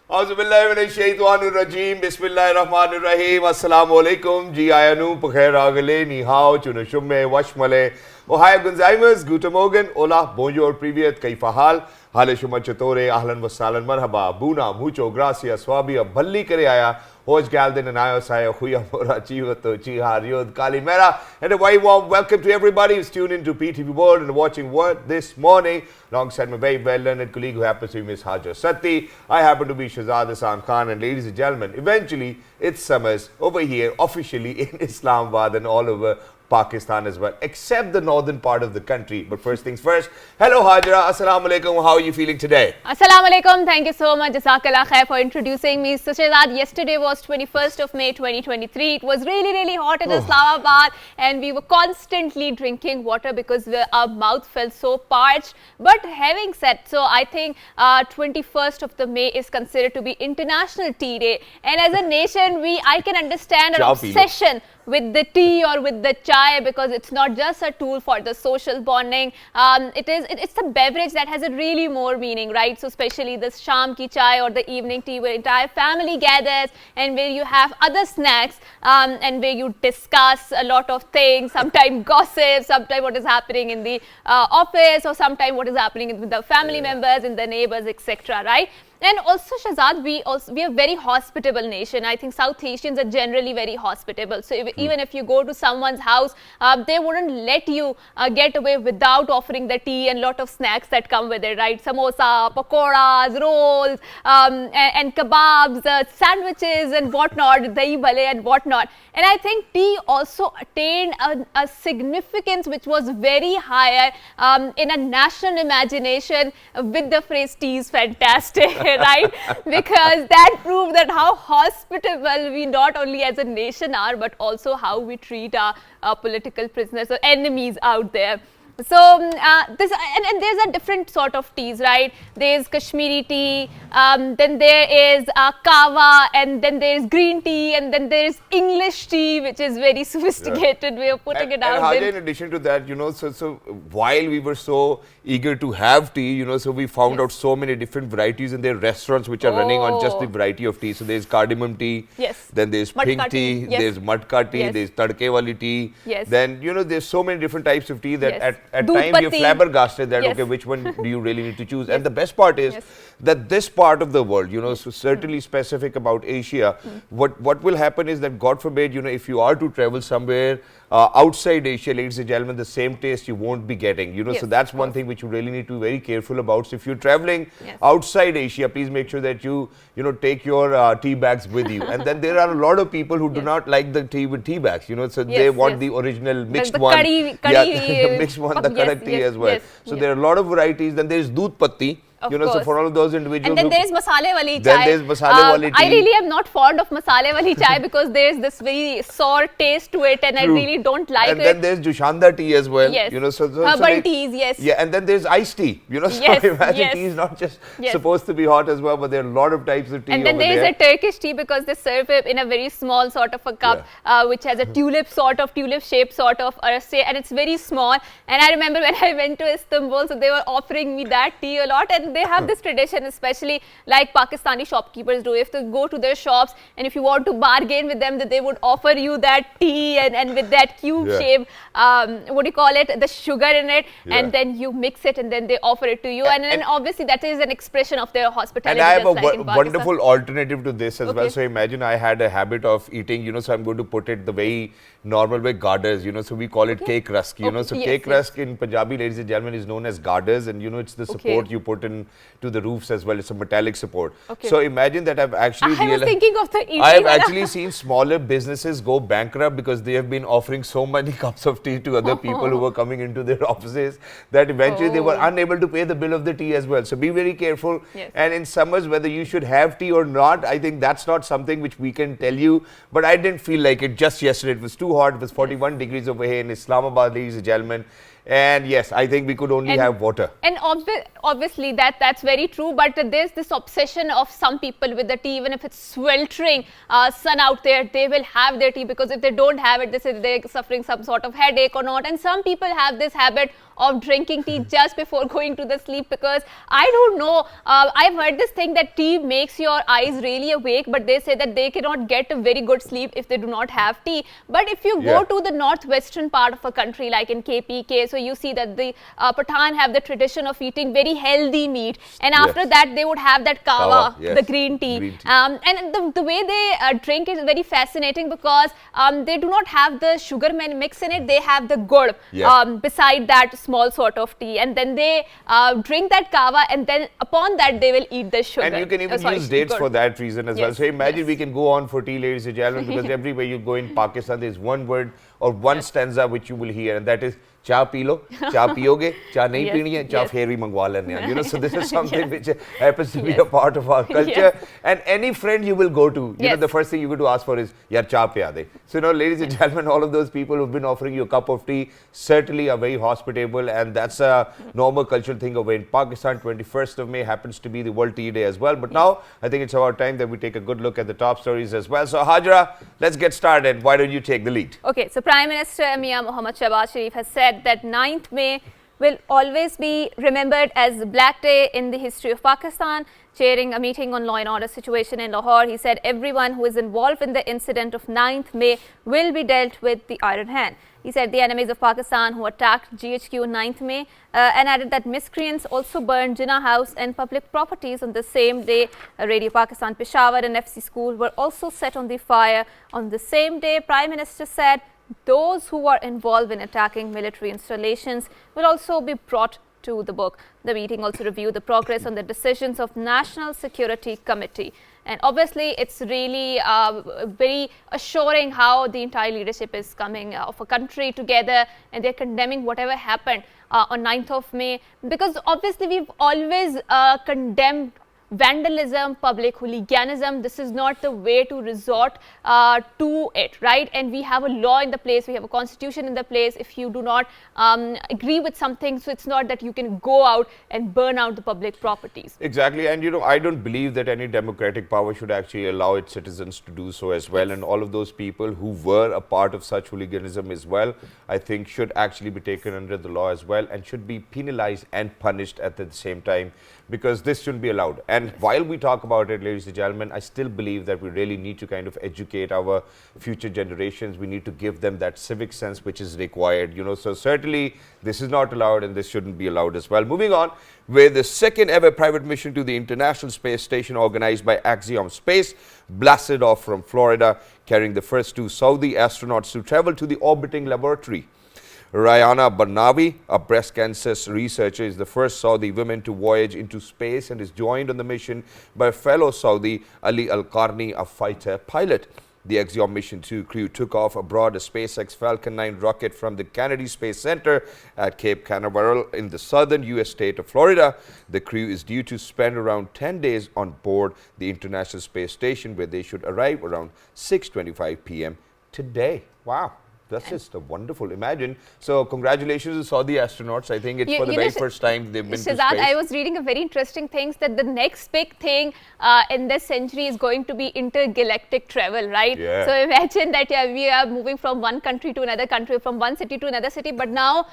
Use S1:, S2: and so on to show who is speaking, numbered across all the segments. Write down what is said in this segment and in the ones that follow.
S1: Auzubillahiminash-shaytanir-rajeem. Bismillahir-rahmanir-rahim. Assalamualaikum. Ji ayanu, Pukhair agale, ni hao, chunashumme, washmale. Ohio Gonzaimas, Guten Morgen, Hola, Bonjour, Privyet, Kaifa hal? Hale Shuman Chatore, Ahlan Wasalan, Marhaba, Buna, Mucho, Gracias, Swabia, Balli Kare Aya, Hoj Galden and Ayosaya, Huya Mora, Chivato, Chihar, Yod, Kalimera, and a very warm welcome to everybody who's tuned into PTV World and watching Word this morning. Alongside my very well-learned colleague who happens to be Miss Hajar Satti. I happen to be Shahzad Hassan Khan, and ladies and gentlemen, eventually it's summers over here officially in Islamabad and all over Pakistan as well, except the northern part of the country. But first things first, hello Hajra, assalamu alaikum, how are you feeling today?
S2: Assalamu alaikum, thank you so much, Jazakallah khair for introducing me. So Shahzad, yesterday was 21st of May 2023. It was really hot in Islamabad and we were constantly drinking water because our mouth felt so parched. But having said so, I think 21st of the May is considered to be International Tea Day, and as a nation I can understand an obsession with the tea or with the chai, because it's not just a tool for the social bonding. It's a beverage that has a really more meaning, right? So especially this sham ki chai or the evening tea where entire family gathers and where you have other snacks and where you discuss a lot of things, sometimes gossip, sometimes what is happening in the office, or sometimes what is happening with the family members and the neighbors, etc., right? And also, Shahzad, we are a very hospitable nation. I think South Asians are generally very hospitable. So even if you go to someone's house, they wouldn't let you get away without offering the tea and lot of snacks that come with it, right? Samosa, pakoras, rolls, and kebabs, sandwiches and whatnot, dahi bhale and whatnot. And I think tea also attained a significance which was very higher in a national imagination with the phrase tea is fantastic. Right? Because that proved that how hospitable we not only as a nation are, but also how we treat our political prisoners or enemies out there. So and there's a different sort of teas, right? There's Kashmiri tea, then there is kava, and then there's green tea, and then there's English tea, which is very sophisticated way of putting it out.
S1: And in addition to that, so while we were so eager to have tea, so we found out so many different varieties in their restaurants which are running on just the variety of tea. So there's cardamom tea, then there's pink tea, there's matka tea, there's tadke wali tea, then there's so many different types of tea that at times you're flabbergasted that okay, which one do you really need to choose? And the best part is that this part of the world, so certainly specific about Asia, what will happen is that, God forbid, if you are to travel somewhere outside Asia, ladies and gentlemen, the same taste you won't be getting, so that's one thing which you really need to be very careful about. So if you're traveling outside Asia, please make sure that you take your tea bags with you. And then there are a lot of people who do not like the tea with tea bags, so they want the original mixed one, the mixed one, the correct tea as well. So there are a lot of varieties. Then there's doodh patti. So for all of those individuals.
S2: And then there is masale wali chai.
S1: Then there's masale wali tea.
S2: I really am not fond of masale wali chai because there is this very sour taste to it, and I really don't like it.
S1: And then there's Jushanda tea as well.
S2: Herbal teas,
S1: Yeah, and then there's iced tea. So imagine tea is not just supposed to be hot as well, but there are a lot of types of tea.
S2: And then there is a Turkish tea because they serve it in a very small sort of a cup, which has a tulip shape sort of, and it's very small. And I remember when I went to Istanbul, so they were offering me that tea a lot, and they have this tradition, especially like Pakistani shopkeepers do. If they go to their shops and if you want to bargain with them, that they would offer you that tea and with that cube shape, what do you call it, the sugar in it, and then you mix it and then they offer it to you. And then obviously that is an expression of their hospitality.
S1: And I have a wonderful alternative to this as well. So imagine I had a habit of eating, so I'm going to put it the very normal way, garders, so we call it cake rusk, so cake rusk in Punjabi, ladies and gentlemen, is known as garders, and it's the support you put in to the roofs as well. It's a metallic support. So imagine that I've actually seen smaller businesses go bankrupt because they have been offering so many cups of tea to other people who were coming into their offices that eventually they were unable to pay the bill of the tea as well. So be very careful. And in summers, whether you should have tea or not, I think that's not something which we can tell you. But I didn't feel like it just yesterday. It was too hot. It was 41 degrees over here in Islamabad, ladies and gentlemen. And yes, I think we could only have water.
S2: And obviously that's very true. But there's this obsession of some people with the tea. Even if it's sweltering sun out there, they will have their tea, because if they don't have it, they say they're suffering some sort of headache or not. And some people have this habit of drinking tea just before going to the sleep, because I don't know, I've heard this thing that tea makes your eyes really awake, but they say that they cannot get a very good sleep if they do not have tea. But if you go to the northwestern part of a country like in KPK, so you see that the Pathan have the tradition of eating very healthy meat, and after that they would have that kawa, the green tea. And the way they drink is very fascinating, because they do not have the sugar mix in it, they have the gur beside that small sort of tea, and then they drink that kawa, and then upon that they will eat the sugar.
S1: And you can even use dates for that reason as well. So imagine we can go on for tea, ladies and gentlemen, because everywhere you go in Pakistan, there's one word or one stanza which you will hear, and that is cha pee lo, cha piyoge, cha nahi peeni hai, cha phir bhi mangwa lene hain. You know, so this is something which happens to be a part of our culture. And any friend you will go to, you know, the first thing you go to ask for is, yaar cha piya de. So, you know, ladies and gentlemen, all of those people who've been offering you a cup of tea certainly are very hospitable, and that's a normal cultural thing over in Pakistan. 21st of May happens to be the World Tea Day as well. But now, I think it's about time that we take a good look at the top stories as well. So, Hajra, let's get started. Why don't you take the lead?
S2: Okay, so Prime Minister Mia Mohammad Shahbaz Sharif has said that 9th May will always be remembered as the Black Day in the history of Pakistan. Chairing a meeting on law and order situation in Lahore, he said everyone who is involved in the incident of 9th May will be dealt with the iron hand. He said the enemies of Pakistan who attacked GHQ on 9th May and added that miscreants also burned Jinnah House and public properties on the same day. Radio Pakistan Peshawar and FC School were also set on the fire on the same day. Prime Minister said those who are involved in attacking military installations will also be brought to the book. The meeting also reviewed the progress on the decisions of National Security Committee. And obviously, it's really very assuring how the entire leadership is coming of a country together, and they're condemning whatever happened on 9th of May. Because obviously, we've always condemned vandalism, public hooliganism. This is not the way to resort to it, right? And we have a law in the place, we have a constitution in the place. If you do not agree with something, so it's not that you can go out and burn out the public properties.
S1: Exactly. And you know, I don't believe that any democratic power should actually allow its citizens to do so as well. And all of those people who were a part of such hooliganism as well, I think should actually be taken under the law as well, and should be penalized and punished at the same time, because this shouldn't be allowed. And while we talk about it, ladies and gentlemen, I still believe that we really need to kind of educate our future generations. We need to give them that civic sense which is required, you know. So certainly this is not allowed, and this shouldn't be allowed as well. Moving on, with the second ever private mission to the International Space Station organized by Axiom Space blasted off from Florida, carrying the first 2 Saudi astronauts to travel to the orbiting laboratory. Rayana Barnawi, a breast cancer researcher, is the first Saudi woman to voyage into space and is joined on the mission by fellow Saudi Ali Al-Qarni, a fighter pilot. The Axiom Mission 2 crew took off aboard a SpaceX Falcon 9 rocket from the Kennedy Space Center at Cape Canaveral in the southern U.S. state of Florida. The crew is due to spend around 10 days on board the International Space Station, where they should arrive around 6:25 p.m. today. Wow. That's just a wonderful. Imagine. So, congratulations to Saudi astronauts. I think it's for the very first time they've been to space.
S2: I was reading a very interesting thing that the next big thing in this century is going to be intergalactic travel, right?
S1: Yeah.
S2: So, imagine that we are moving from one country to another country, from one city to another city. But now,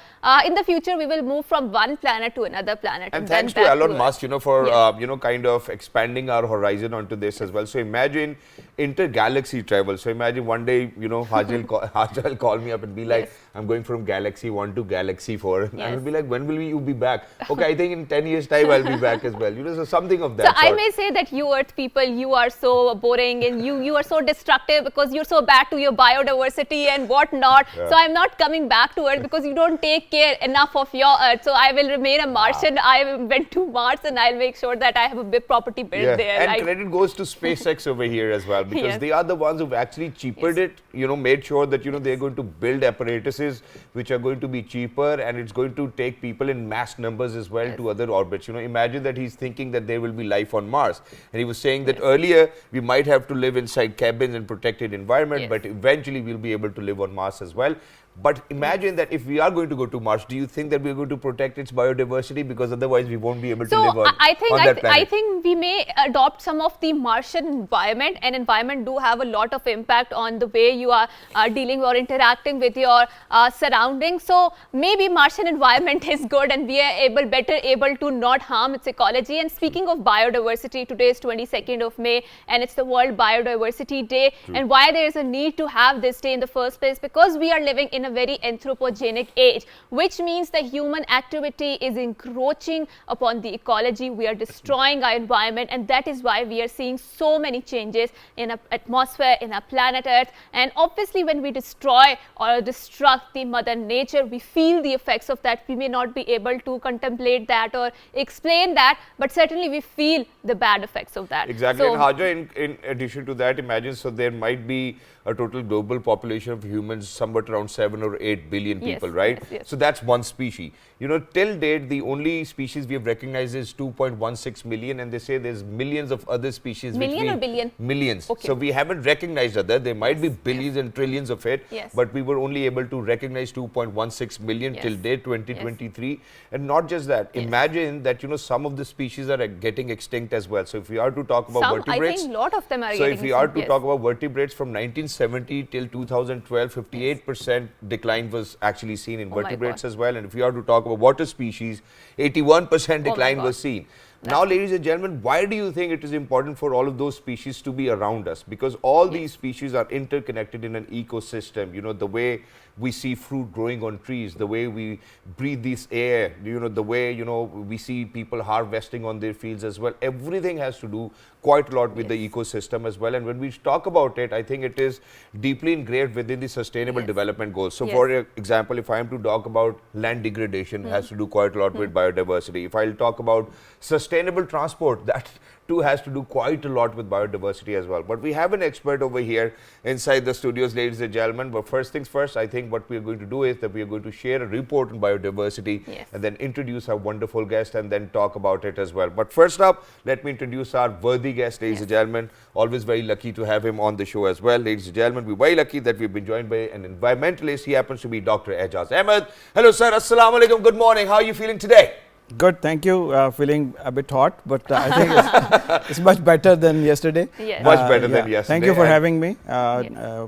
S2: in the future, we will move from one planet to another planet.
S1: And thanks to Elon Musk, you know, for you know, kind of expanding our horizon onto this as well. So, imagine intergalaxy travel. So, imagine one day, you know, Hajal call me up and be like, I'm going from Galaxy 1 to Galaxy 4. And I will be like, when will you be back? Okay, I think in 10 years time I'll be back as well. You know, so something of that
S2: sort. I may say that you Earth people, you are so boring and you are so destructive because you're so bad to your biodiversity and whatnot. So I'm not coming back to Earth because you don't take care enough of your Earth. So I will remain a Martian. I went to Mars and I'll make sure that I have a big property built there.
S1: And credit goes to SpaceX over here as well, because they are the ones who've actually cheapered it, you know, made sure that, you know, they're going to build apparatuses which are going to be cheaper, and it's going to take people in mass numbers as well to other orbits. You know, imagine that he's thinking that there will be life on Mars, and he was saying that earlier we might have to live inside cabins and protected environment, but eventually we'll be able to live on Mars as well. But imagine that if we are going to go to Mars, do you think that we're going to protect its biodiversity? Because otherwise we won't be able to live on that planet.
S2: I think we may adopt some of the Martian environment, and environment do have a lot of impact on the way you are dealing or interacting with your surroundings. So maybe Martian environment is good and we are better able to not harm its ecology. And speaking of biodiversity, today is 22nd of May and it's the World Biodiversity Day.
S1: True.
S2: And why there is a need to have this day in the first place? Because we are living in a very anthropogenic age, which means the human activity is encroaching upon the ecology. We are destroying our environment, and that is why we are seeing so many changes in our atmosphere, in our planet Earth. And obviously when we destroy or destruct the mother nature, we feel the effects of that. We may not be able to contemplate that or explain that, but certainly we feel the bad effects of that.
S1: Exactly. So, and Haja, in addition to that, imagine, so there might be a total global population of humans somewhat around 7 or 8 billion people, right?
S2: Yes.
S1: So that's one species. You know, till date, the only species we have recognized is 2.16 million, and they say there's millions of other species.
S2: Million or billion?
S1: Millions.
S2: Okay.
S1: So we haven't recognized other. There might be billions and trillions of it, but we were only able to recognize 2.16 million till date 2023. And not just that, imagine that, you know, some of the species are getting extinct as well. So if we are to talk about vertebrates,
S2: I think a lot of them are
S1: so if we are to talk about vertebrates from 1970 till 2012, 58% decline was actually seen in vertebrates as well. And if we are to talk about water species, 81% decline was seen. Now, ladies and gentlemen, why do you think it is important for all of those species to be around us? Because all these species are interconnected in an ecosystem. You know, the way we see fruit growing on trees, the way we breathe this air, you know, the way, you know, we see people harvesting on their fields as well. Everything has to do quite a lot with the ecosystem as well. And when we talk about it, I think it is deeply engraved within the sustainable development goals. So for example, if I am to talk about land degradation, has to do quite a lot with biodiversity. If I'll talk about sustainable transport, that too has to do quite a lot with biodiversity as well. But we have an expert over here inside the studios, ladies and gentlemen. But first things first, I think what we are going to do is that we are going to share a report on biodiversity and then introduce our wonderful guest and then talk about it as well. But first up, let me introduce our worthy guest, ladies and gentlemen. Always very lucky to have him on the show as well. Ladies and gentlemen, we're very lucky that we've been joined by an environmentalist. He happens to be Dr. Ejaz Ahmed. Hello, sir. Assalamu alaikum. Good morning. How are you feeling today?
S3: Good, thank you. Feeling a bit hot, but I think it's much better than yesterday.
S1: Much better than yesterday.
S3: Thank you for having me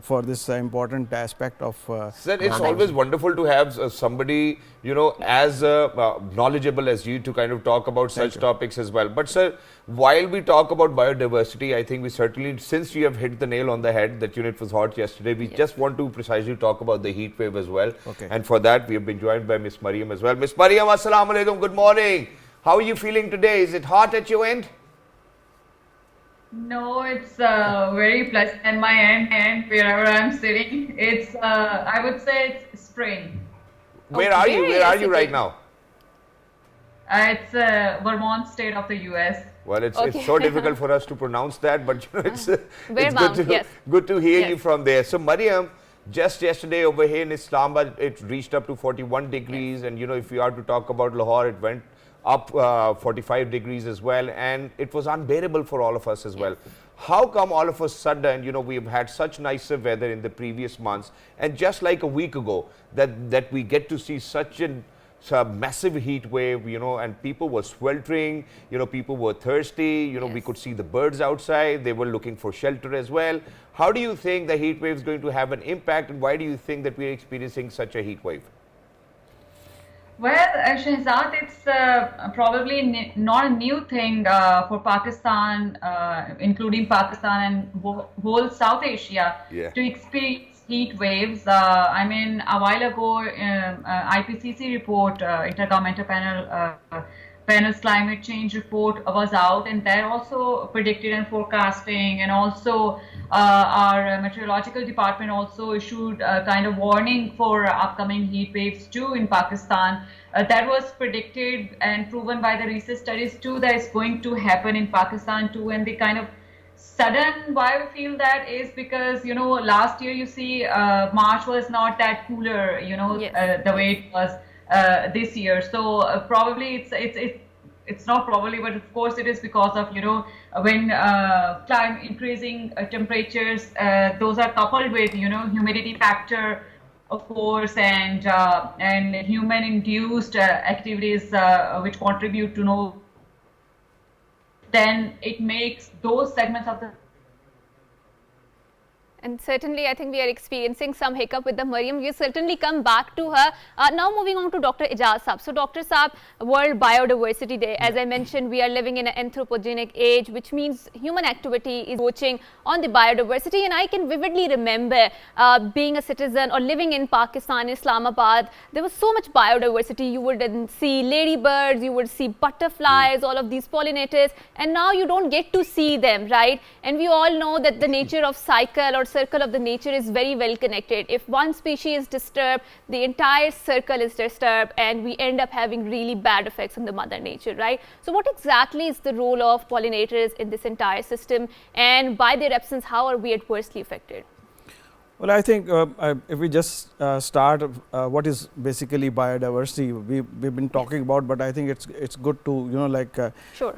S3: for this important aspect of.
S1: Sir, it's always wonderful to have somebody, you know, as knowledgeable as you to kind of talk about such topics as well. But sir, while we talk about biodiversity, I think we certainly, since you have hit the nail on the head that it was hot yesterday, we just want to precisely talk about the heat wave as well. And for that, we have been joined by Miss Mariam as well. Miss Mariam, assalamu alaikum. Good morning. How are you feeling today? Is it hot at your end?
S4: No, it's very pleasant at my end, and wherever I'm sitting, it's I would say it's spring.
S1: Where are you? Where are you right now?
S4: It's Vermont state of the US.
S1: Well, it's so difficult for us to pronounce that, but you know, it's good to hear you from there. So, Mariam, just yesterday over here in Islamabad, it reached up to 41 degrees, and you know, if we are to talk about Lahore, it went up 45 degrees as well, and it was unbearable for all of us as well. How come all of a sudden, you know, we've had such nicer weather in the previous months, and just like a week ago, that we get to see such a massive heat wave, you know, and people were sweltering, you know, people were thirsty, you know, we could see the birds outside, they were looking for shelter as well. How do you think the heat wave is going to have an impact, and why do you think that we are experiencing such a heat wave?
S4: Well, Shehzad, it's probably not a new thing for Pakistan, including Pakistan and whole South Asia, to experience heat waves. I mean, a while ago, IPCC report, Intergovernmental Panel's climate change report was out, and that also predicted and forecasting, and also our meteorological department also issued a kind of warning for upcoming heat waves too in Pakistan. That was predicted and proven by the research studies too, that is going to happen in Pakistan too. And the kind of sudden why we feel that is because, you know, last year you see March was not that cooler, you know, the way it was this year. So probably it's not probably, but of course it is because of, you know, when climate increasing temperatures, those are coupled with, you know, humidity factor force and human-induced activities which contribute to then it makes those segments of the.
S2: And certainly, I think we are experiencing some hiccup with the Mariam. We'll certainly come back to her. Now moving on to Dr. Ijaz Saab. So Dr. Saab, World Biodiversity Day. As I mentioned, we are living in an anthropogenic age, which means human activity is encroaching on the biodiversity. And I can vividly remember being a citizen or living in Pakistan, Islamabad. There was so much biodiversity. You would see ladybirds, you would see butterflies, all of these pollinators. And now you don't get to see them, right? And we all know that the nature of cycle or circle of the nature is very well connected. If one species is disturbed, the entire circle is disturbed, and we end up having really bad effects on the mother nature, right? So what exactly is the role of pollinators in this entire system, and by their absence, how are we adversely affected?
S3: Well, I think if we just start what is basically biodiversity, we've been talking about, but I think it's good to
S2: Sure.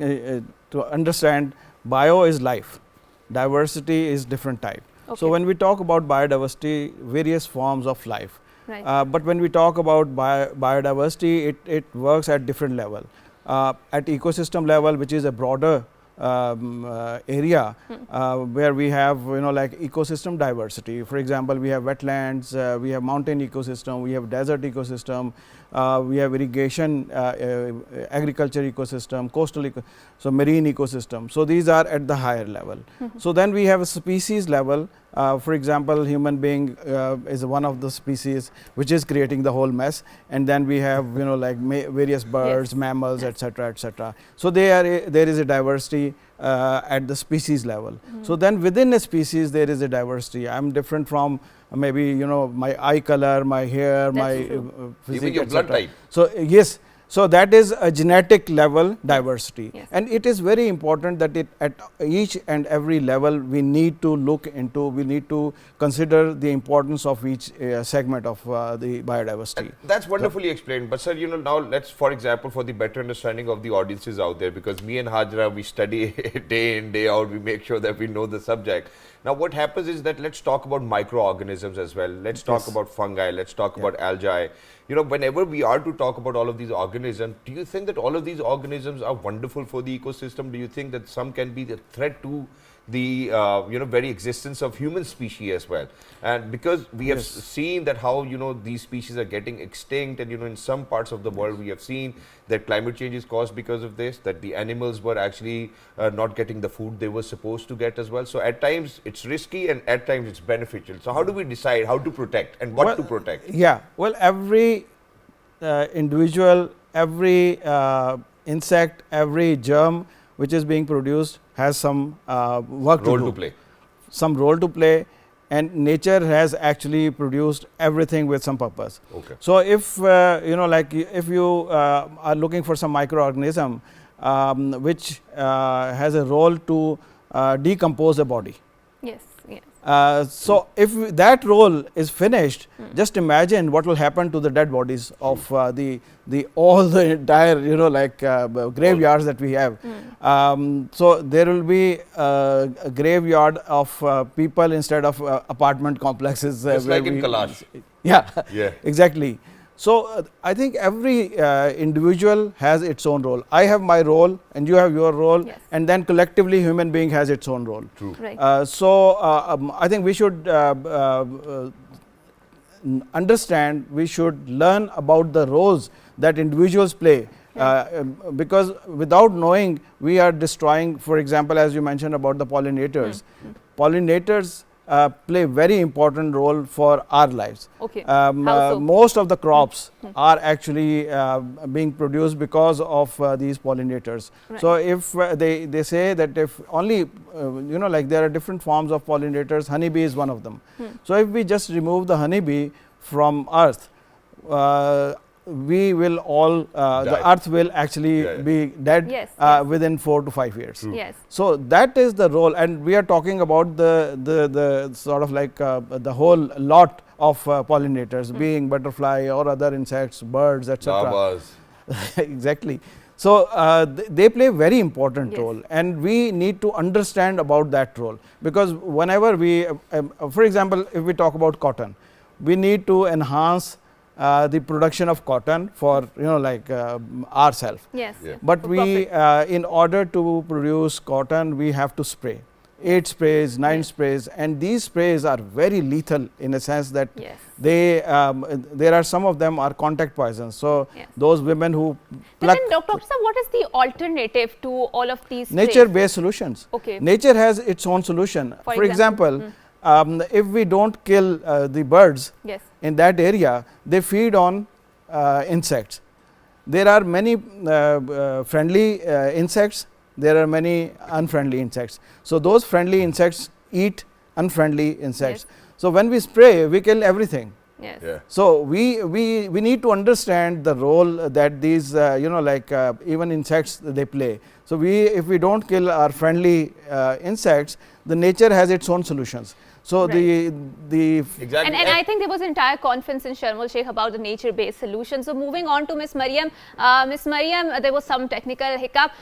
S3: To understand bio is life, diversity is different type.
S2: Okay.
S3: So when we talk about biodiversity, various forms of life.
S2: Right.
S3: But when we talk about biodiversity, it works at different level. At ecosystem level, which is a broader area where we have like ecosystem diversity. For example, we have wetlands, we have mountain ecosystem, we have desert ecosystem, we have irrigation, agriculture ecosystem, coastal so marine ecosystem. So these are at the higher level. So then we have a species level. For example, human being is one of the species which is creating the whole mess, and then we have like various birds,
S2: yes,
S3: mammals, etc., etc. So there is a diversity at the species level. So then within a species there is a diversity. I'm different from maybe my eye color, my hair,
S2: That's
S3: my physique,
S1: even your blood type.
S3: So yes. So that is a genetic level diversity,
S2: yes,
S3: and it is very important that at each and every level we need to look into, we need to consider the importance of each segment of the biodiversity.
S1: That's wonderfully explained. But sir, now let's, for example, for the better understanding of the audiences out there, because me and Hajra, we study day in, day out, we make sure that we know the subject. Now what happens is that let's talk about microorganisms as well. Let's talk about fungi, let's talk about algae. Whenever we are to talk about all of these organisms, do you think that all of these organisms are wonderful for the ecosystem? Do you think that some can be the threat to the very existence of human species as well? And because we have seen that how these species are getting extinct, and in some parts of the world we have seen that climate change is caused because of this, that the animals were actually not getting the food they were supposed to get as well. So at times it's risky and at times it's beneficial. So how do we decide how to protect and what to protect?
S3: Yeah, well, every individual, every insect, every germ which is being produced has some work
S1: to play.
S3: Some role to play, and nature has actually produced everything with some purpose.
S1: Okay.
S3: So if if you are looking for some microorganism which has a role to decompose the body.
S2: Yes, yes.
S3: So if that role is finished, just imagine what will happen to the dead bodies of all the entire graveyards that we have. So there will be a graveyard of people instead of apartment complexes.
S1: Just like in Kailash.
S3: Yeah,
S1: yeah,
S3: exactly. So I think every individual has its own role. I have my role and you have your role,
S2: yes,
S3: and then collectively human being has its own role.
S1: True.
S2: Right.
S3: I think we should understand, we should learn about the roles that individuals play. Because without knowing, we are destroying, for example, as you mentioned about the pollinators. Pollinators play very important role for our lives.
S2: Okay. How so?
S3: Most of the crops are actually being produced because of these pollinators.
S2: Right.
S3: So if they say that if only there are different forms of pollinators, honeybee is one of them. So if we just remove the honeybee from earth, we will all the earth will actually be dead
S2: Yes,
S3: within 4 to 5 years.
S2: Yes.
S3: So that is the role, and we are talking about the sort of like the whole lot of pollinators, being butterfly or other insects, birds, etc. Exactly. So they play very important role, and we need to understand about that role, because whenever we, for example, if we talk about cotton, we need to enhance the production of cotton for like ourselves.
S2: Yes.
S1: Yeah.
S3: But
S2: For
S3: we in order to produce cotton, we have to spray 8 sprays, 9 sprays, and these sprays are very lethal in a sense that
S2: Yes.
S3: they there are some of them are contact poisons. So
S2: Yes.
S3: those women who
S2: Then,
S3: pluck
S2: Dr. Sir, what is the alternative to all of these
S3: nature
S2: sprays?
S3: based solutions.
S2: Okay.
S3: Nature has its own solution.
S2: For
S3: For example, if we don't kill the birds
S2: Yes.
S3: in that area, they feed on insects. There are many friendly insects, there are many unfriendly insects. So those friendly insects eat unfriendly insects.
S2: Yes.
S3: So when we spray, we kill everything.
S2: Yes.
S1: Yeah.
S3: So we need to understand the role that these like even insects they play. So if we don't kill our friendly insects, the nature has its own solutions. So
S2: Right.
S3: the
S1: Exactly.
S2: And I think there was an entire conference in Sharm el Sheikh about the nature-based solution. So moving on to Ms. Mariam. Ms. Mariam, there was some technical hiccup.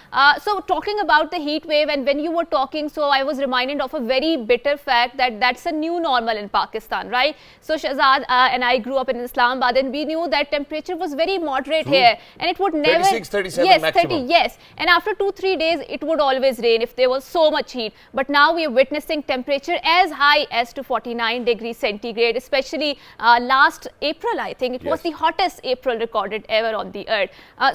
S2: So talking about the heat wave, and when you were talking, so I was reminded of a very bitter fact that that's a new normal in Pakistan, right? So Shahzad and I grew up in Islamabad, and we knew that temperature was very moderate here, and it would never
S1: 36, 37
S2: yes,
S1: maximum.
S2: 30, yes, and after 2-3 days it would always rain if there was so much heat. But now we are witnessing temperature as high as to 49 degrees centigrade, especially last April. I think it was
S1: Yes.
S2: the hottest April recorded ever on the earth.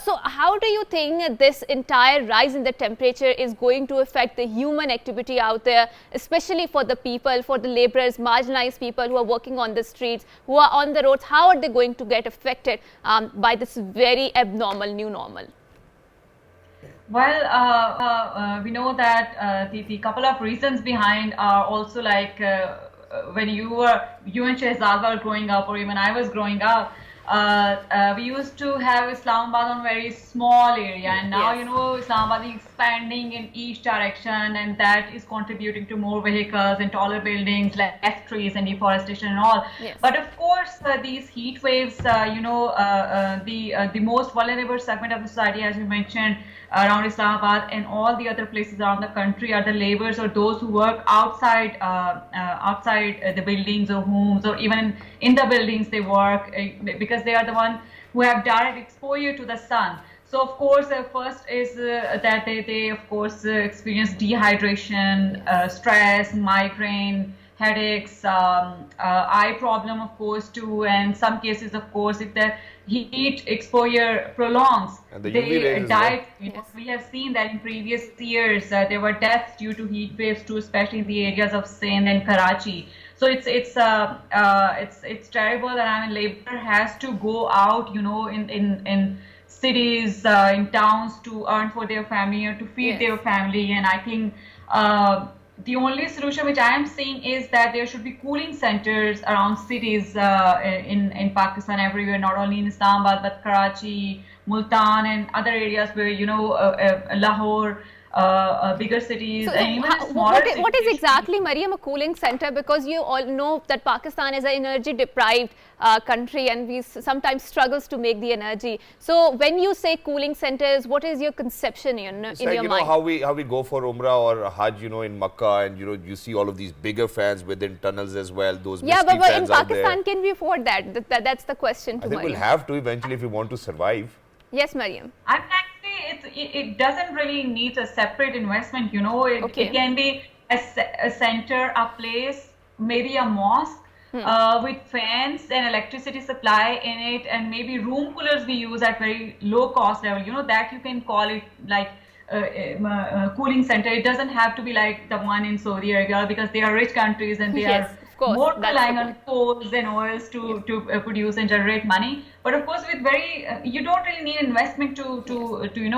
S2: So how do you think this entire rise in the temperature is going to affect the human activity out there, especially for the people, for the laborers, marginalized people who are working on the streets, who are on the roads? How are they going to get affected by this very abnormal new normal?
S4: Well, we know that the couple of reasons behind are also like when you and Shehzad were growing up, or even I was growing up, we used to have Islamabad on very small area, and now
S2: Yes.
S4: Islamabad is expanding in each direction, and that is contributing to more vehicles and taller buildings, less trees and deforestation and all.
S2: Yes.
S4: But of course, these heat waves, the most vulnerable segment of the society, as you mentioned, around Islamabad and all the other places around the country, are the laborers or those who work outside the buildings or homes, or even in the buildings they work, because they are the ones who have direct exposure to the sun. So of course, first is that they of course experience dehydration, stress, migraine, headaches, eye problem of course too, and some cases of course if the heat exposure prolongs,
S1: And the UV
S4: they
S1: rays as
S4: die.
S2: Yes.
S4: We have seen that in previous years there were deaths due to heat waves too, especially in the areas of Sindh and Karachi. So it's terrible, and I mean labor has to go out, in cities, in towns to earn for their family or to feed
S2: Yes.
S4: their family, and I think the only solution which I am seeing is that there should be cooling centers around cities in Pakistan everywhere, not only in Islamabad but Karachi, Multan, and other areas where Lahore, bigger cities,
S2: So,
S4: and even smaller cities.
S2: what is exactly, Mariam, a cooling center? Because you all know that Pakistan is an energy deprived country, and we sometimes struggles to make the energy. So when you say cooling centers, what is your conception in
S1: It's
S2: your
S1: like,
S2: mind?
S1: how we go for Umrah or Hajj, in Makkah, and you see all of these bigger fans within tunnels as well. Those
S2: Yeah,
S1: misty
S2: but in
S1: fans out there.
S2: Pakistan, can we afford that? That's the question
S1: I
S2: to
S1: think
S2: Mariam.
S1: we'll have to eventually if we want to survive.
S2: Yes, Mariam.
S4: I mean, actually, it doesn't really need a separate investment.
S2: Okay.
S4: It can be a center, a place, maybe a mosque with fans and electricity supply in it, and maybe room coolers we use at very low cost level. That you can call it like a cooling center. It doesn't have to be like the one in Saudi Arabia, because they are rich countries and they
S2: Yes, of course,
S4: are more
S2: that's
S4: relying
S2: the
S4: on coals and oils to produce and generate money. But of course, with you don't really need investment to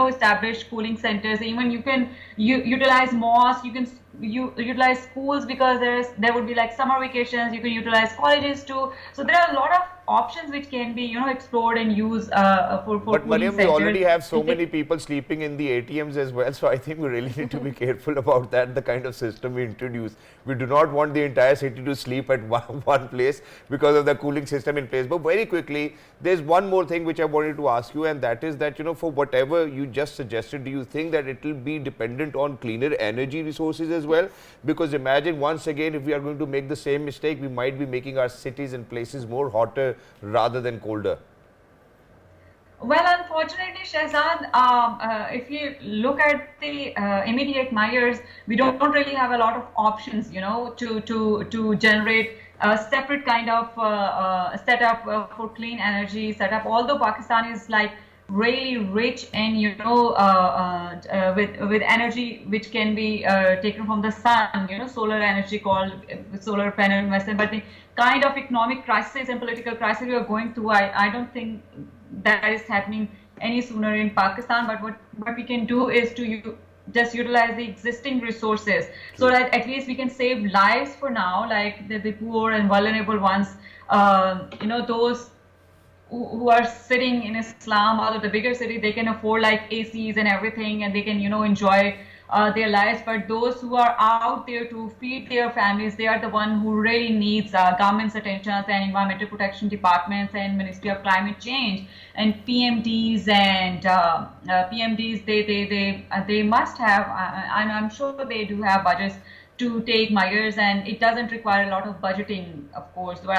S4: establish cooling centers. Even you can utilize mosques. You can utilize schools, because there would be like summer vacations. You can utilize colleges too. So there are a lot of options which can be, explored and used for
S1: But
S4: cooling
S1: Mariam, we
S4: centers.
S1: already have so many people sleeping in the ATMs as well, so I think we really need to be careful about that, the kind of system we introduce. We do not want the entire city to sleep at one place because of the cooling system in place. But very quickly, there's one more thing which I wanted to ask you, and that is that, for whatever you just suggested, do you think that it will be dependent on cleaner energy resources as well? Because imagine once again, if we are going to make the same mistake, we might be making our cities and places more hotter rather than colder.
S4: Well, unfortunately, Shehzad, if you look at the immediate measures, we don't really have a lot of options, to generate a separate kind of setup for clean energy setup. Although Pakistan is like really rich and with energy which can be taken from the sun, solar energy called solar panel investment, but the kind of economic crisis and political crisis we are going through, I don't think that is happening any sooner in Pakistan. But what we can do is to just utilize the existing resources so that at least we can save lives for now, like the poor and vulnerable ones, those who are sitting in Islamabad or the bigger city, they can afford like ACs and everything, and they can enjoy their lives. But those who are out there to feed their families, they are the one who really needs government's attention, and environmental protection departments and Ministry of Climate Change and PMDs and PMDs. They must have, and I'm sure they do have budgets to take measures, and it doesn't require a lot of budgeting, of course. But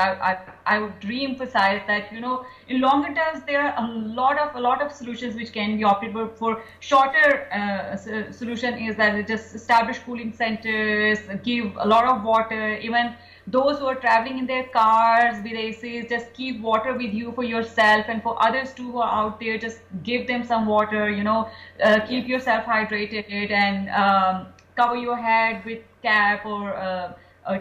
S4: I would re-emphasize that in longer terms there are a lot of solutions which can be opted for. Shorter solution is that they just establish cooling centers, give a lot of water. Even those who are traveling in their cars with ACs, just keep water with you for yourself, and for others too who are out there, just give them some water. Keep yourself hydrated, and cover your head with cap or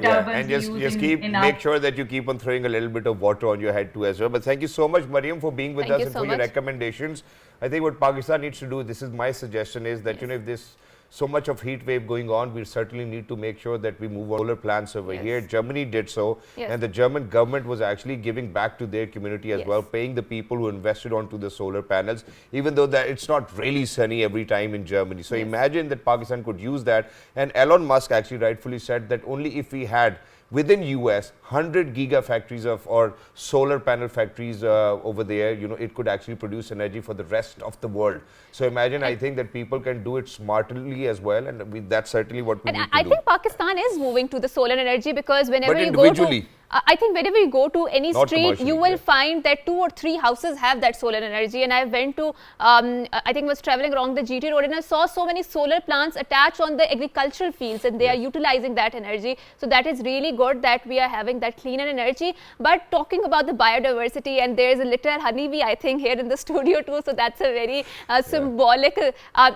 S4: turbans.
S1: And just make sure that you keep on throwing a little bit of water on your head too as well. But thank you so much, Mariam, for being with us and for your recommendations. I think what Pakistan needs to do, this is my suggestion, is that if this so much of heat wave going on, we certainly need to make sure that we move solar plants over here. Germany did so, and the German government was actually giving back to their community as well, paying the people who invested onto the solar panels, even though that it's not really sunny every time in Germany. So imagine that Pakistan could use that. And Elon Musk actually rightfully said that only if we had within US 100 gigafactories or solar panel factories over there, it could actually produce energy for the rest of the world. So imagine, I think that people can do it smartly as well, and that's certainly what we need to do.
S2: I think Pakistan is moving to the solar energy, because whenever you go to I think whenever you go to any street, you will find that 2 or 3 houses have that solar energy. And I went to, I think was traveling along the GT road, and I saw so many solar plants attached on the agricultural fields, and they are utilizing that energy. So that is really good that we are having that cleaner energy. But talking about the biodiversity, and there is a little honeybee, I think, here in the studio too. So that's a very symbolic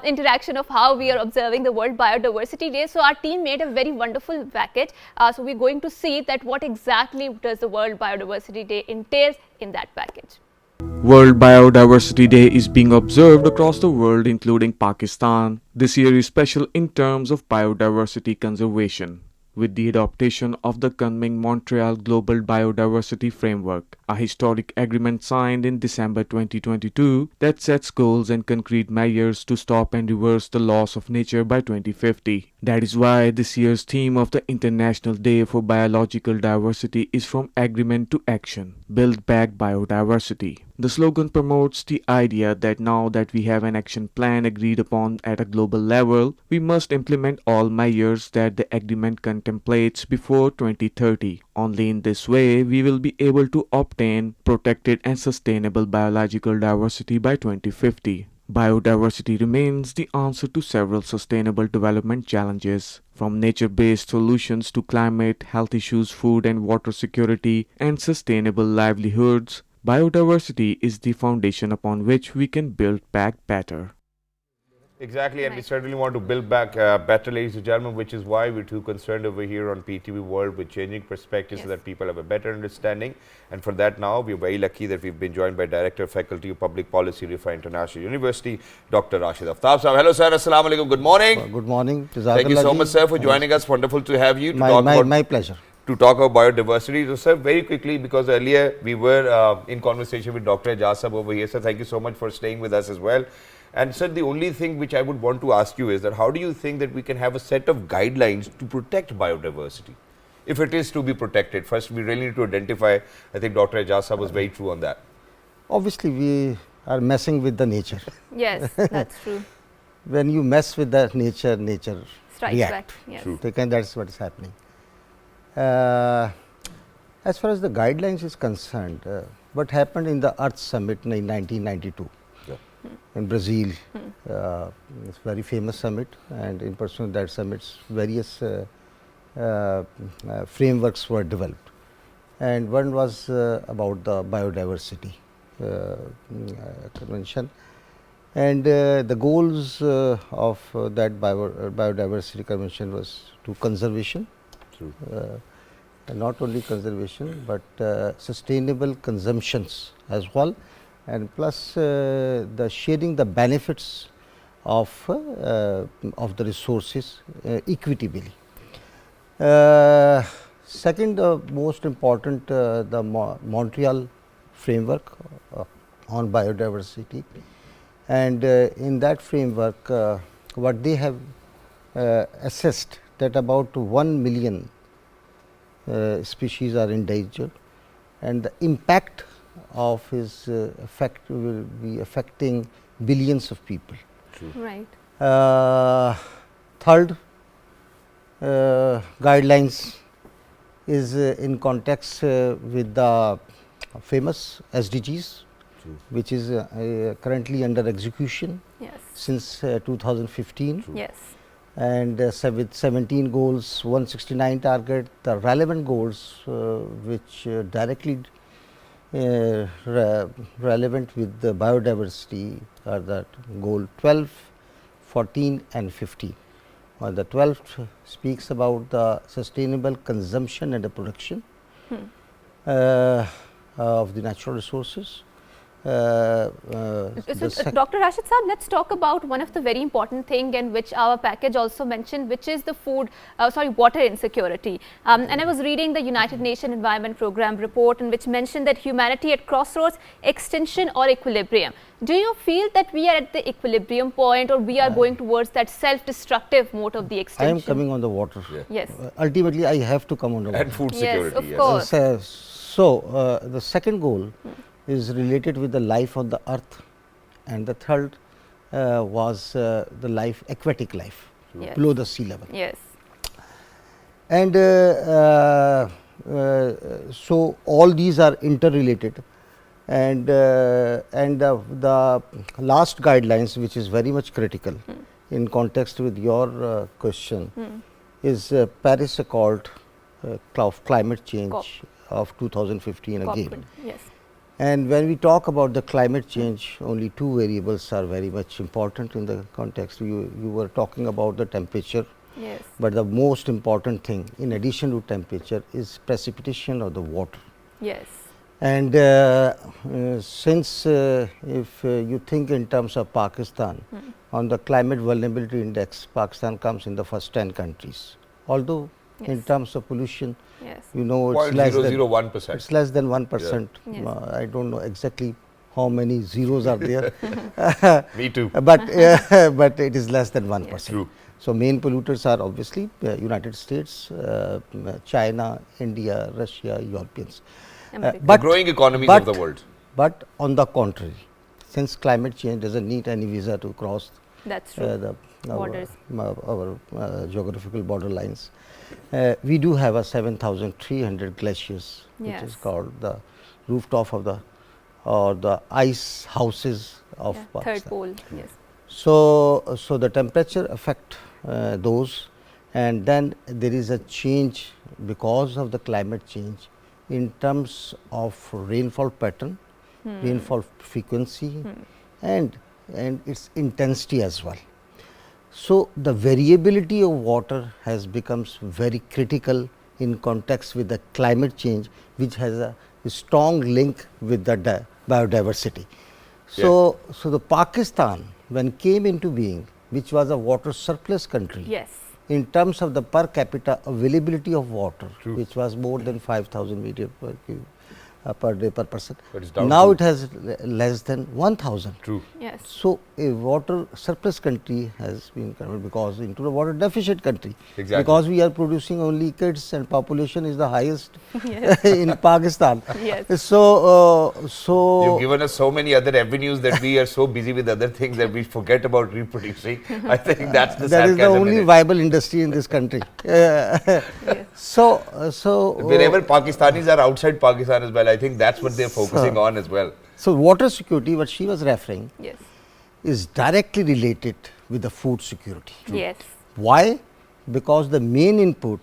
S2: interaction of how we are observing the World Biodiversity Day. So our team made a very wonderful package. So we're going to see that what exactly does the World Biodiversity Day entails in that package.
S5: World Biodiversity Day is being observed across the world, including Pakistan. This year is special in terms of biodiversity conservation, with the adoption of the Kunming Montreal Global Biodiversity Framework, a historic agreement signed in December 2022 that sets goals and concrete measures to stop and reverse the loss of nature by 2050. That is why this year's theme of the International Day for Biological Diversity is From Agreement to Action, Build Back Biodiversity. The slogan promotes the idea that now that we have an action plan agreed upon at a global level, we must implement all measures that the agreement contemplates before 2030. Only in this way we will be able to obtain protected and sustainable biological diversity by 2050. Biodiversity remains the answer to several sustainable development challenges, from nature-based solutions to climate, health issues, food and water security, and sustainable livelihoods. Biodiversity is the foundation upon which we can build back better.
S1: Exactly, and we certainly want to build back better, ladies and gentlemen, which is why we're too concerned over here on PTV World with changing perspectives so that people have a better understanding. And for that now, we're very lucky that we've been joined by Director of Faculty of Public Policy, Rifa International University, Dr. Rashid Aftab Sahab. Hello, sir. Assalamu alaikum. Good morning.
S6: Good morning.
S1: Thank you so much, sir, for joining us. Wonderful to have you.
S6: My pleasure.
S1: to talk about biodiversity. So, sir, very quickly, because earlier we were in conversation with Dr. Ejaz Sahab over here. So, thank you so much for staying with us as well. And sir, the only thing which I would want to ask you is that how do you think that we can have a set of guidelines to protect biodiversity? If it is to be protected, first we really need to identify. I think Dr. Ejaz Sahab was very true on that.
S6: Obviously, we are messing with the nature.
S2: Yes, that's true.
S6: When you mess with the nature, nature
S2: Strikes
S6: react.
S2: back. Yes.
S1: True.
S6: And that's what is happening. As far as the guidelines is concerned, what happened in the Earth Summit in 1992 in Brazil, it's a very famous summit, and in pursuit of that summit, various frameworks were developed. And one was about the biodiversity convention. And the goals of that biodiversity convention was to conservation, not only conservation, but sustainable consumptions as well, and plus the sharing the benefits of the resources equitably. Second, most important, the Montreal framework on biodiversity. And in that framework, what they have assessed that about 1 million species are endangered, and the impact of his effect will be affecting billions of people.
S2: Right.
S6: Third, guidelines is in context with the famous SDGs, which is currently under execution since 2015.
S2: Yes.
S6: And with 17 goals, 169 target, the relevant goals which directly relevant with the biodiversity are that goal 12, 14 and 15. The 12th speaks about the sustainable consumption and the production of the natural resources.
S2: So, Dr. Rashid Saab, let's talk about one of the very important thing, and which our package also mentioned, which is the water insecurity. And I was reading the United Nations Environment Program report, in which mentioned that humanity at crossroads, extinction or equilibrium. Do you feel that we are at the equilibrium point, or we are going towards that self-destructive mode of the extinction?
S6: I am coming on the water.
S2: Yes.
S6: Ultimately, I have to come on the water.
S1: And food security.
S2: Yes, of course.
S6: So, the second goal is related with the life on the earth, and the third was the life, aquatic life, below the sea level.
S2: Yes.
S6: And so all these are interrelated, and the last guidelines, which is very much critical in context with your question, is Paris Accord of climate change of 2015 again.
S2: Yes.
S6: And when we talk about the climate change, only two variables are very much important in the context. You were talking about the temperature, but the most important thing in addition to temperature is precipitation of the water.
S2: Yes.
S6: And since if you think in terms of Pakistan, on the climate vulnerability index, Pakistan comes in the first 10 countries. Although in terms of pollution, you know, it's less than
S1: 0.001%.
S6: It's less than 1%. I don't know exactly how many zeros are there.
S1: Me too.
S6: But but it is less than 1%.
S1: True.
S6: So main polluters are obviously United States, China, India, Russia, Europeans.
S1: But growing economies of the world.
S6: But on the contrary, since climate change doesn't need any visa to cross our geographical border lines, we do have a 7,300 glaciers, which is called the rooftop of the ice houses of Pakistan.
S2: Third pole. Yes.
S6: So the temperature affect those, and then there is a change because of the climate change in terms of rainfall pattern, rainfall frequency, and its intensity as well. So the variability of water has becomes very critical in context with the climate change, which has a strong link with the biodiversity. So the Pakistan, when came into being, which was a water surplus country, in terms of the per capita availability of water,
S1: True.
S6: which was more than 5,000 meter per day per person.
S1: But it's down
S6: Now
S1: to
S6: it has less than 1,000.
S1: True.
S2: Yes.
S6: So, a water surplus country has been converted because into a water deficit country.
S1: Exactly.
S6: Because we are producing only kids and population is the highest
S2: Yes.
S6: in Pakistan.
S2: Yes.
S6: So,
S1: You've given us so many other avenues that we are so busy with other things that we forget about reproducing. I think that's the
S6: that is the
S1: sarcasm in
S6: only
S1: it.
S6: viable industry in this country. So,
S1: Wherever Pakistanis are outside Pakistan as well, I think that's what they're focusing on as well.
S6: so water security, what she was referring,
S2: Yes.
S6: is directly related with the food security.
S2: Yes.
S6: Why? Because the main input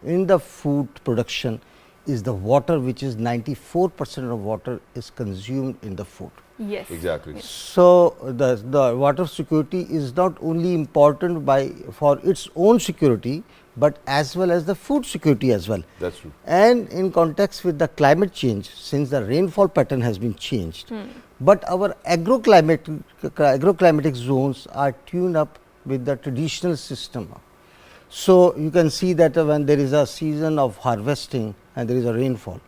S6: in the food production is the water, which is 94% of water is consumed in the food.
S2: Yes.
S1: Exactly.
S6: So, the water security is not only important for its own security, but as well as the food security as well.
S1: That's true.
S6: And in context with the climate change, since the rainfall pattern has been changed, but our agroclimatic zones are tuned up with the traditional system. So, you can see that when there is a season of harvesting and there is a rainfall.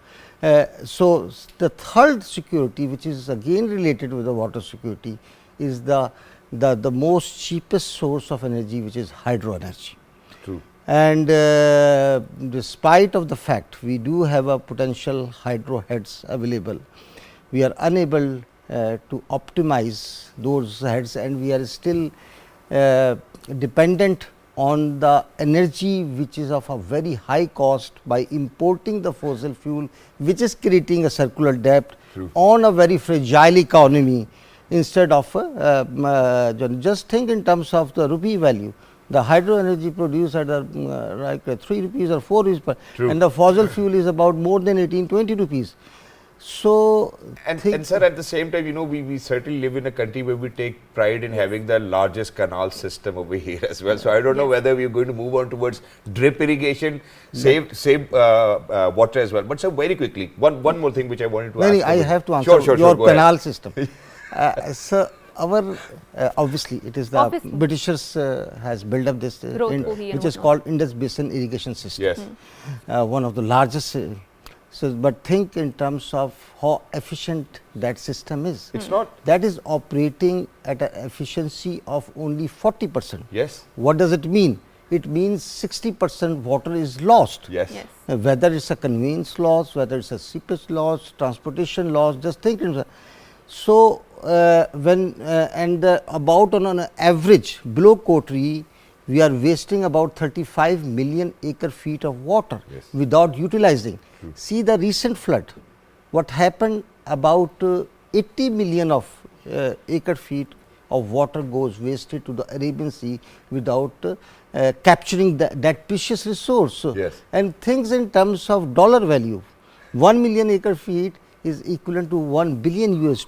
S6: So, the third security, which is again related with the water security, is the most cheapest source of energy, which is hydro energy.
S1: True.
S6: And despite of the fact we do have a potential hydro heads available, we are unable to optimize those heads, and we are still dependent on the energy which is of a very high cost by importing the fossil fuel, which is creating a circular debt on a very fragile economy. Instead of just think in terms of the rupee value, the hydro energy produced at like 3 rupees or 4 rupees per, and the fossil fuel is about more than 18-20 rupees. So,
S1: and sir, at the same time, you know, we certainly live in a country where we take pride in having the largest canal system over here as well. So, I don't know whether we are going to move on towards drip irrigation, save water as well. But sir, very quickly, one more thing which I wanted to ask.
S6: I have to answer
S1: sure,
S6: your
S1: go
S6: canal
S1: ahead.
S6: system. So, our obviously it is the Britishers has built up this which is called Indus Basin irrigation system.
S1: Yes.
S6: One of the largest. So, but think in terms of how efficient that system is.
S1: It's not.
S6: That is operating at an efficiency of only 40%.
S1: Yes.
S6: What does it mean? It means 60% water is lost.
S1: Yes.
S6: Whether it's a conveyance loss, whether it's a seepage loss, transportation loss, just think. So, about on an average below Kotri, we are wasting about 35 million acre feet of water without utilizing. See the recent flood, what happened, about 80 million of acre feet of water goes wasted to the Arabian Sea without capturing that precious resource. And things in terms of dollar value, 1 million acre feet is equivalent to $1 billion US.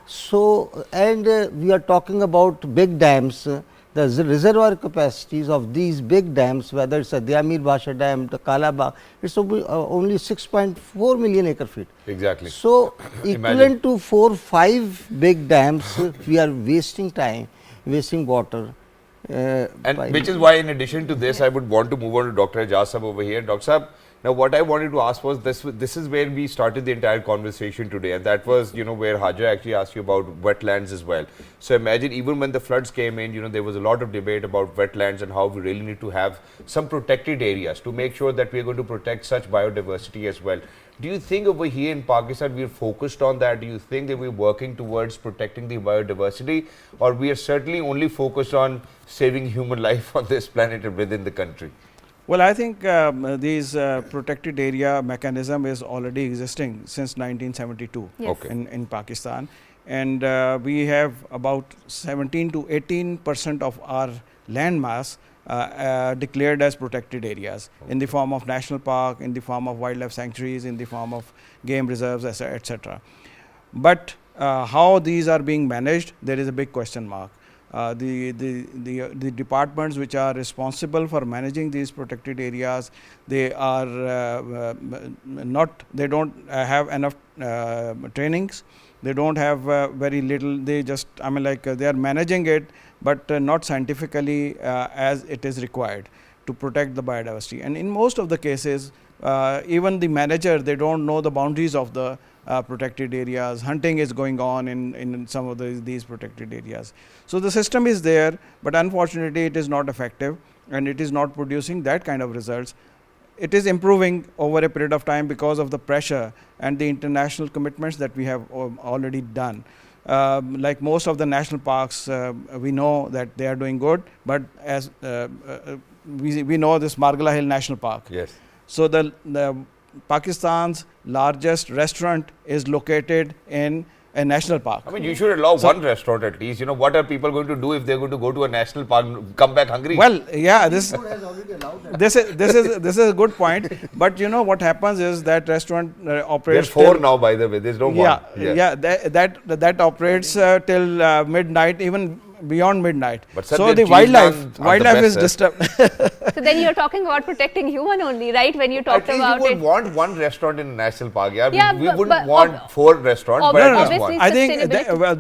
S6: So, and we are talking about big dams. The reservoir capacities of these big dams, whether it's a Diamir Basha Dam, the Kalaba, it's only 6.4 million acre feet.
S1: Exactly.
S6: So, equivalent to 4-5 big dams, we are wasting time, wasting water.
S1: And which is why, in addition to this, I would want to move on to Dr. Ajaz Sahab over here. Dr. Sahab, now what I wanted to ask was this is where we started the entire conversation today, and that was, you know, where Haja actually asked you about wetlands as well. So imagine, even when the floods came in, you know, there was a lot of debate about wetlands and how we really need to have some protected areas to make sure that we are going to protect such biodiversity as well. Do you think over here in Pakistan we are focused on that? Do you think that we're working towards protecting the biodiversity, or we are certainly only focused on saving human life on this planet and within the country?
S3: Well, I think these protected area mechanism is already existing since 1972 in Pakistan, and we have about 17 to 18% of our land mass declared as protected areas in the form of national park, in the form of wildlife sanctuaries, in the form of game reserves, etc. But how these are being managed, there is a big question mark. The departments which are responsible for managing these protected areas, they are they don't have enough trainings. They don't have very little. They just, I mean, like they are managing it, but not scientifically as it is required to protect the biodiversity. And in most of the cases, even the manager, they don't know the boundaries of the protected areas. Hunting is going on in some of these protected areas. So the system is there, but unfortunately it is not effective and it is not producing that kind of results. It is improving over a period of time because of the pressure and the international commitments that we have already done. Like most of the national parks, we know that they are doing good, but as we know this Margala Hill National Park.
S1: Yes.
S3: So the Pakistan's largest restaurant is located in a national park.
S1: I mean, you should allow one restaurant at least. You know, what are people going to do if they're going to go to a national park, come back hungry?
S3: Well, yeah, this is a good point. But you know what happens is that restaurant operates.
S1: There's 4 now, by the way. There's no one.
S3: Yeah. That operates till midnight, even beyond midnight.
S1: But
S3: so the wildlife is disturbed.
S2: So then you're talking about protecting human only, right? When you talked about it.
S1: We would want one restaurant in a national park.
S2: Yeah,
S1: we wouldn't want 4 restaurants.
S2: But
S1: at least one.
S3: I think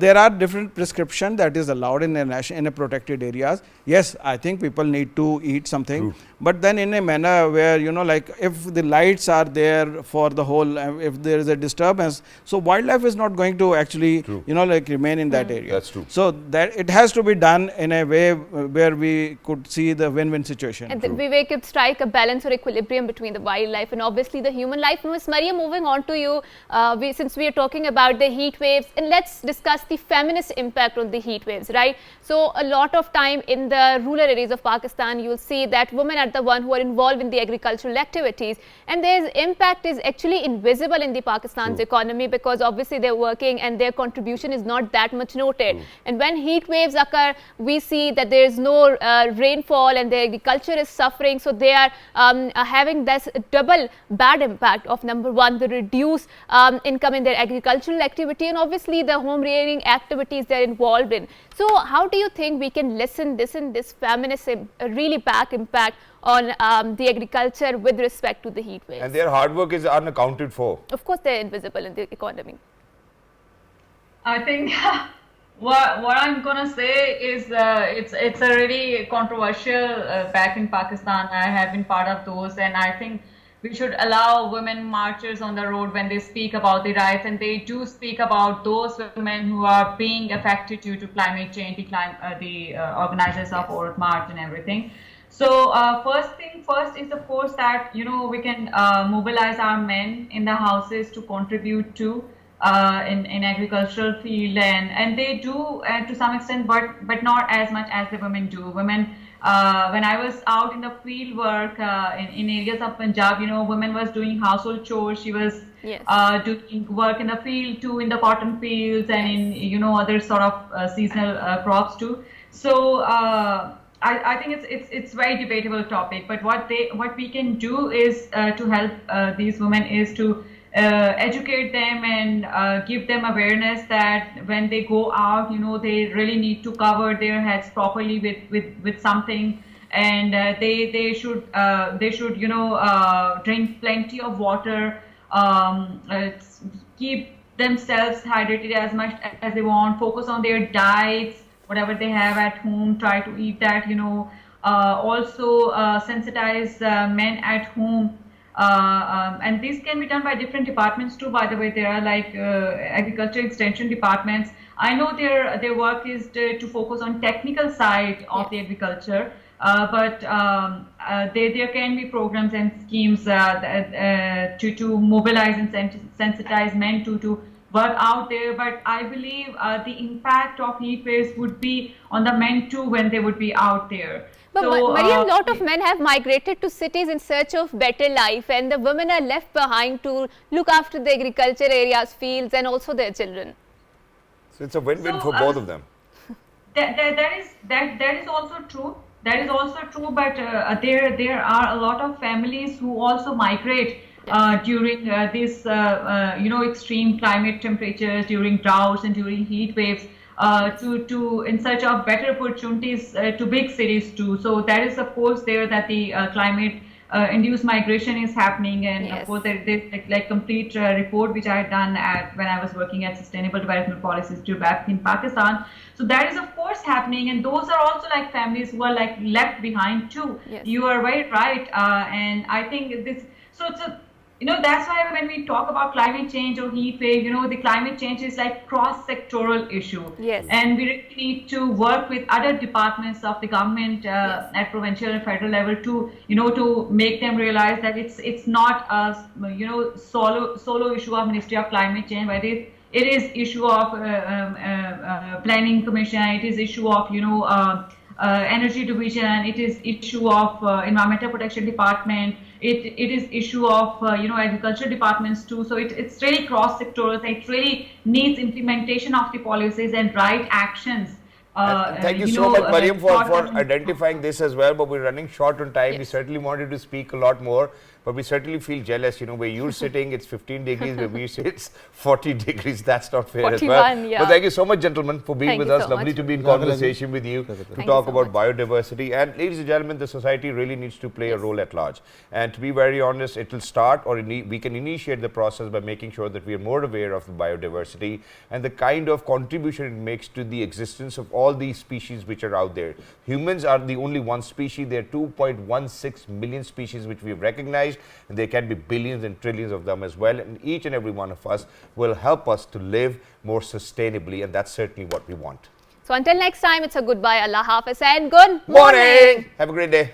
S3: there are different prescription that is allowed in a protected areas. Yes, I think people need to eat something. True. But then in a manner where, you know, like if the lights are there for the whole, if there is a disturbance, so wildlife is not going to actually, you know, like remain in that area.
S1: That's true.
S3: So that it has to be done in a way where we could see the win-win situation.
S2: And Vivek could strike a balance or equilibrium between the wildlife and obviously the human life. Ms. Maria, moving on to you, since we are talking about the heat waves, and let's discuss the feminist impact on the heat waves, right? So a lot of time in the rural areas of Pakistan, you'll see that women are the one who are involved in the agricultural activities, and their impact is actually invisible in the Pakistan's economy because obviously they're working and their contribution is not that much noted. And when heat waves occur, we see that there is no rainfall and the agriculture is suffering. So they are having this double bad impact of number one, the reduced income in their agricultural activity, and obviously the home rearing activities they're involved in. So how do you think we can lessen this feminist really bad impact on the agriculture with respect to the heat waves?
S1: And their hard work is unaccounted for.
S2: Of course, they're invisible in the economy.
S4: I think what I'm gonna say is it's a really controversial back in Pakistan. I have been part of those, and I think we should allow women marchers on the road when they speak about the rights, and they do speak about those women who are being affected due to climate change, the organizers of Earth March and everything. So first thing first is of course that, you know, we can mobilize our men in the houses to contribute to in agricultural field, and they do to some extent, but not as much as the women do. Women, when I was out in the field work in areas of Punjab, you know, women was doing household chores. She was doing work in the field too, in the cotton fields, and in, you know, other sort of seasonal crops too. So I think it's very debatable topic. But what we can do is to help these women is to educate them and give them awareness that when they go out, you know, they really need to cover their heads properly with something, and they should you know drink plenty of water, keep themselves hydrated as much as they want, focus on their diets, whatever they have at home, try to eat that, you know, also sensitize men at home. And this can be done by different departments too, by the way. There are like agriculture extension departments. I know their work is to focus on technical side of the agriculture, but there can be programs and schemes to mobilize and sensitize men to work out there. But I believe the impact of heat waves would be on the men too when they would be out there.
S2: But Mariam, a lot of men have migrated to cities in search of better life, and the women are left behind to look after the agriculture areas, fields, and also their children.
S1: So it's a win-win for both of them.
S4: That is also true. That is also true. But there are a lot of families who also migrate during this you know, extreme climate temperatures, during droughts and during heat waves. To in search of better opportunities to big cities too. So that is of course there that the climate induced migration is happening, and
S2: Yes.
S4: of course there's like complete report which I had done when I was working at Sustainable Development Policies back in Pakistan. So that is of course happening, and those are also like families who are like left behind too.
S2: Yes.
S4: You are very right, and I think this. So it's a, that's why when we talk about climate change or heat wave, the climate change is like cross-sectoral issue.
S2: Yes.
S4: And we really need to work with other departments of the government at provincial and federal level to, to make them realize that it's not a, solo issue of Ministry of Climate Change, but it is issue of Planning Commission, it is issue of, Energy Division, it is issue of Environmental Protection Department, it is issue of agriculture departments too. So it's really cross-sectoral. It really needs implementation of the policies and right actions.
S1: Thank you so much, Mariam, for identifying this as well. But we're running short on time. Yes. We certainly wanted to speak a lot more, but we certainly feel jealous. Where you're sitting, it's 15 degrees. Where we sit, it's 40 degrees. That's not fair 41, as well. Yeah. But thank you so much, gentlemen, for being with us. So lovely to be in conversation with you to talk about biodiversity. And ladies and gentlemen, the society really needs to play a role at large. And to be very honest, it will start, or we can initiate the process by making sure that we are more aware of the biodiversity and the kind of contribution it makes to the existence of all these species which are out there. Humans are the only one species. There are 2.16 million species which we have recognized, and there can be billions and trillions of them as well. And each and every one of us will help us to live more sustainably, and that's certainly what we want.
S2: So until next time, it's a goodbye, Allah Hafiz, and good
S1: morning. Have a great day.